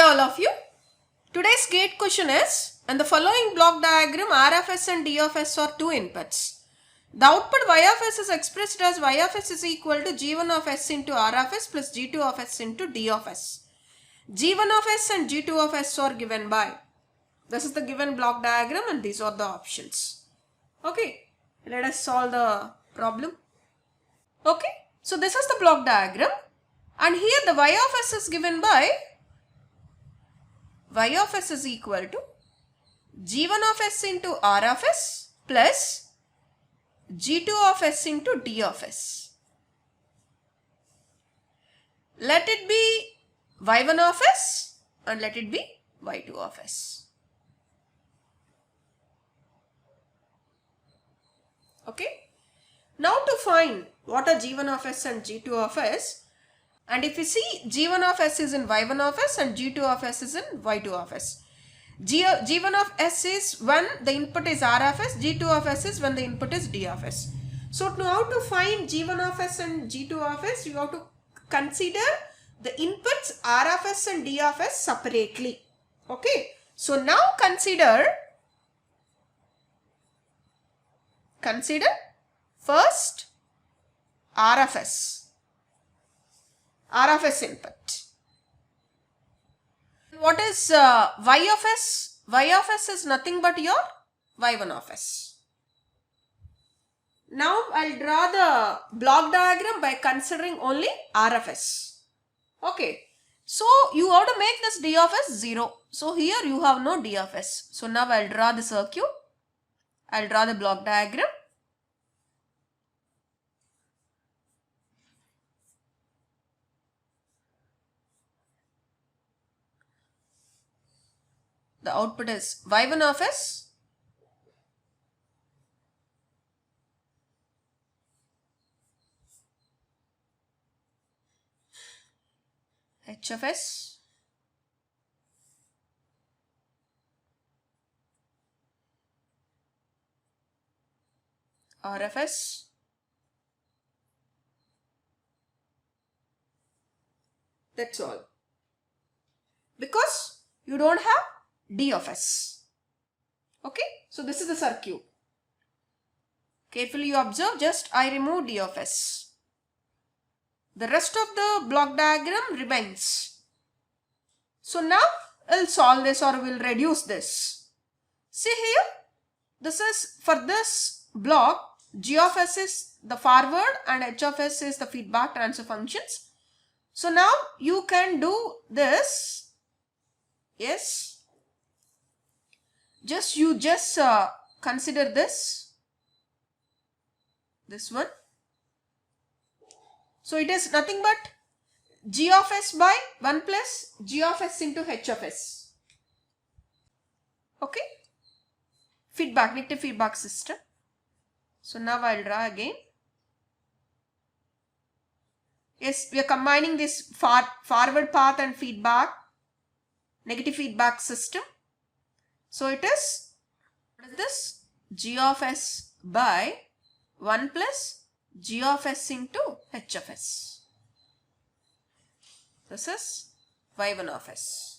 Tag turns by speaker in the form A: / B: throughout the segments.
A: all of you. Today's gate question is, in the following block diagram, R of s and D of s are two inputs. The output y of s is expressed as y of s is equal to g1 of s into R of s plus g2 of s into D of s. g1 of s and g2 of s are given by. This is the given block diagram and these are the options. Okay, let us solve the problem. Okay, so this is the block diagram and here the y of s is given by y of s is equal to g1 of s into R of s plus g2 of s into D of s. Let it be y1 of s and let it be y2 of s. Okay. Now to find what are g1 of s and g2 of s, and if you see g1 of s is in y1 of s and g2 of s is in y2 of s. g1 of s is when the input is R of s, g2 of s is when the input is D of s. So now to find g1 of s and g2 of s, you have to consider the inputs R of s and D of s separately. Okay. So now consider first R of s input. What is y of s? Y of s is nothing but your y1 of s. Now I'll draw the block diagram by considering only R of s. Okay. So you have to make this D of s 0. So here you have no D of s. So now I'll draw the circuit. I'll draw the block diagram. The output is y1 of s h of s R of s that's all, because you don't have D of s. Okay, so this is the circuit. Carefully you observe, just I remove D of s. The rest of the block diagram remains. So now we'll solve this or we'll reduce this. See here, this is for this block, G of s is the forward and H of s is the feedback transfer functions. So now you can do this. Yes. You just consider this one. So it is nothing but G of s by 1 plus G of s into H of s. Okay. Negative feedback system. So now I'll draw again. Yes, we are combining this forward path and feedback, negative feedback system. So it is, what is this? G of s by 1 plus G of s into H of s. This is y1 of s.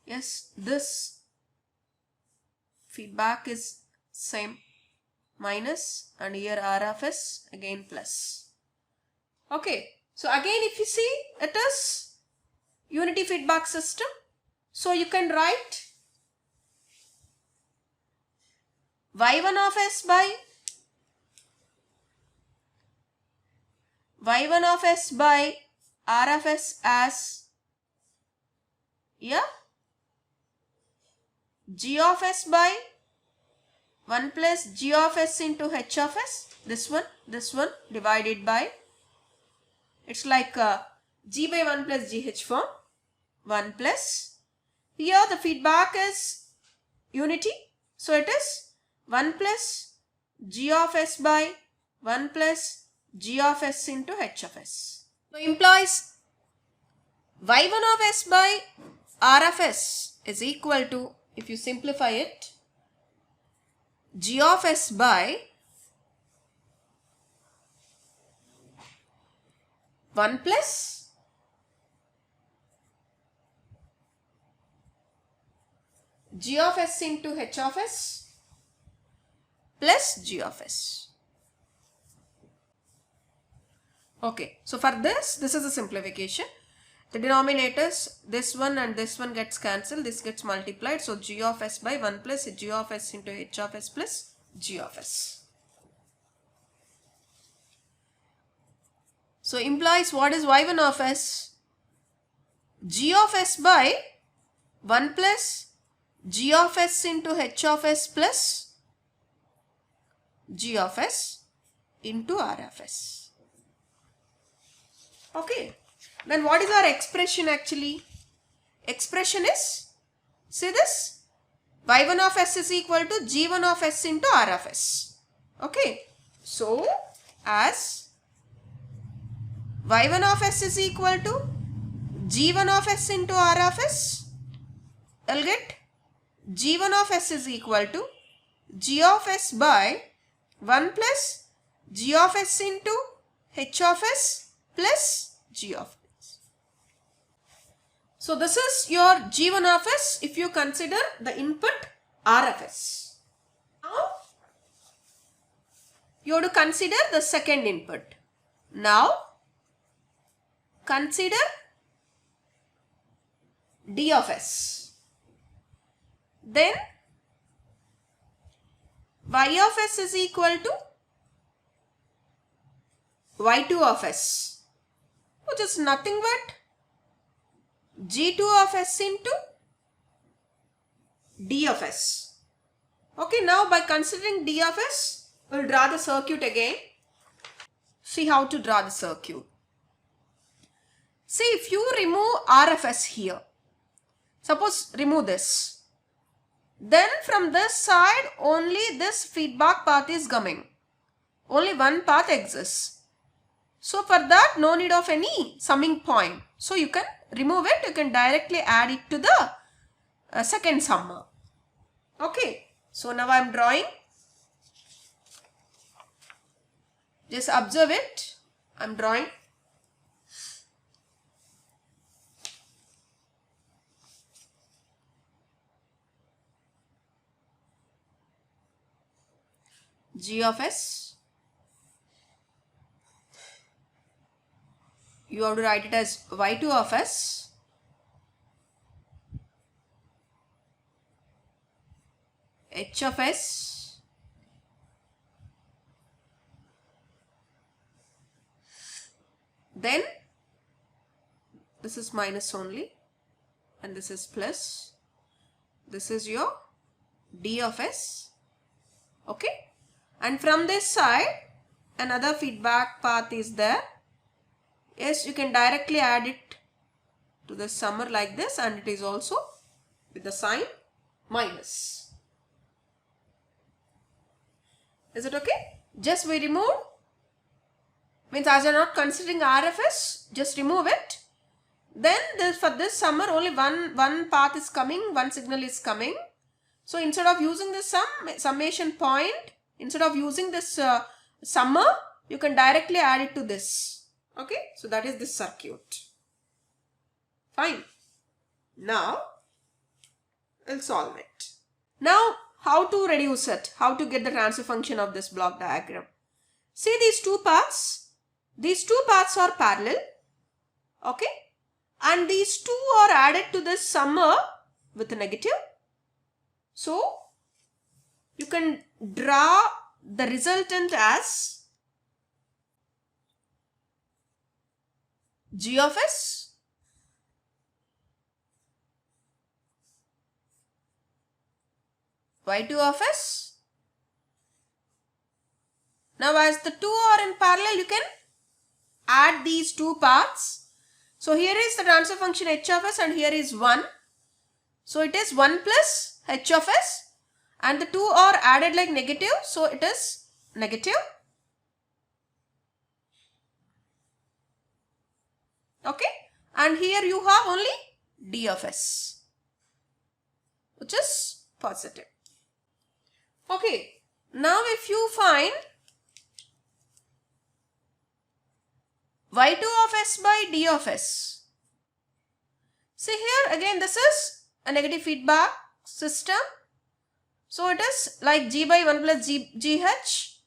A: Yes, this feedback is same, minus, and here R of s again plus. Okay, so again if you see, it is unity feedback system. So you can write y1 of s by R of s as G of s by 1 plus G of s into H of s. This one divided by, it's like G by 1 plus GH form. 1 plus, here the feedback is unity. So it is 1 plus G of s by 1 plus G of s into H of s. So implies y1 of s by R of s is equal to, if you simplify it, G of s by 1 plus g of s into h of s plus g of s. Okay, so for this is a simplification. The denominators, this one and this one gets cancelled, this gets multiplied. So g of s by 1 plus g of s into h of s plus g of s. So implies what is y1 of s? G of s by 1 plus g of s into h of s plus g of s into r of s. Okay, then what is our expression actually? Expression is, see this, y1 of s is equal to g1 of s into r of s. Okay, so as y1 of s is equal to g1 of s into r of s, I'll get g1 of s is equal to g of s by 1 plus g of s into h of s plus g of s. So this is your g1 of s if you consider the input r of s. Now you have to consider the second input. Now consider d of s. Then y of s is equal to y2 of s, which is nothing but g2 of s into d of s. Okay, now by considering d of s, we'll draw the circuit again. See how to draw the circuit. See, if you remove r of s here, suppose remove this, then from this side only this feedback path is coming. Only one path exists. So for that, no need of any summing point. So you can remove it, you can directly add it to the second summer. Okay, so now I am drawing. Just observe it. I am drawing. G of s. You have to write it as y2 of s h of s then this is minus only and this is plus. This is your d of s. Okay, and from this side another feedback path is there. Yes, you can directly add it to the summer like this, and it is also with the sign minus. Is it okay? Just we remove, means as you are not considering r of s, just remove it. Then for this summer only one path is coming, one signal is coming. So instead of using this summation point, instead of using this summer, you can directly add it to this. Okay, so that is this circuit. Fine. Now we'll solve it. Now how to reduce it? How to get the transfer function of this block diagram? See these two paths. These two paths are parallel. Okay, and these two are added to this summer with a negative. So you can draw the resultant as g of s y2 of s. Now as the two are in parallel, you can add these two paths. So here is the transfer function h of s and here is 1. So it is 1 plus h of s and the two are added like negative. So it is negative. Okay, and here you have only d of s, which is positive. Okay, now if you find y2 of s by d of s. See here again, this is a negative feedback system. So it is like g by 1 plus gh,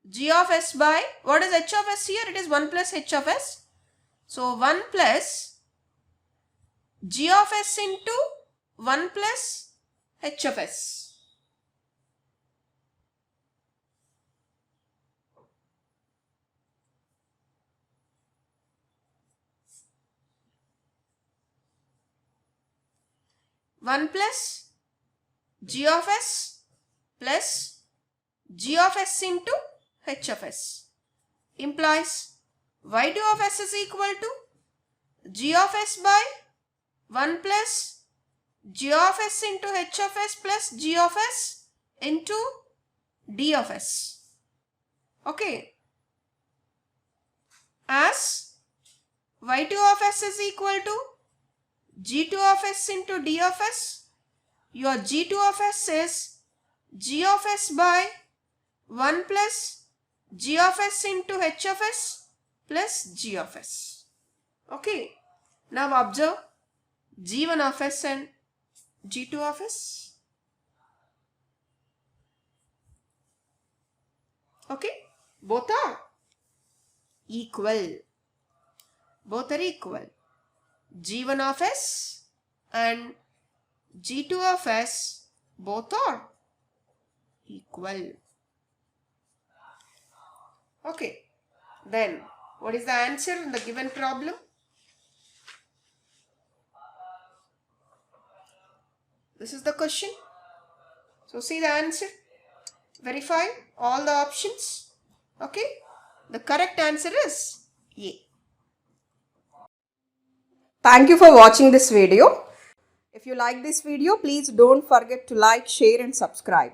A: g of s by, what is h of s here? It is 1 plus h of s. So 1 plus g of s into 1 plus h of s. One plus g of s plus g of s into h of s implies y2 of s is equal to g of s by 1 plus g of s into h of s plus g of s into d of s. Okay. As y2 of s is equal to g2 of s into d of s, your g2 of s is g of s by 1 plus g of s into h of s plus g of s. Okay. Now observe g1 of s and g2 of s. Okay. Both are equal. Both are equal. g1 of s and g2 of s both are equal. Okay. Then what is the answer in the given problem? This is the question. So see the answer. Verify all the options. Okay. The correct answer is A.
B: Thank you for watching this video. If you like this video, please don't forget to like, share and subscribe.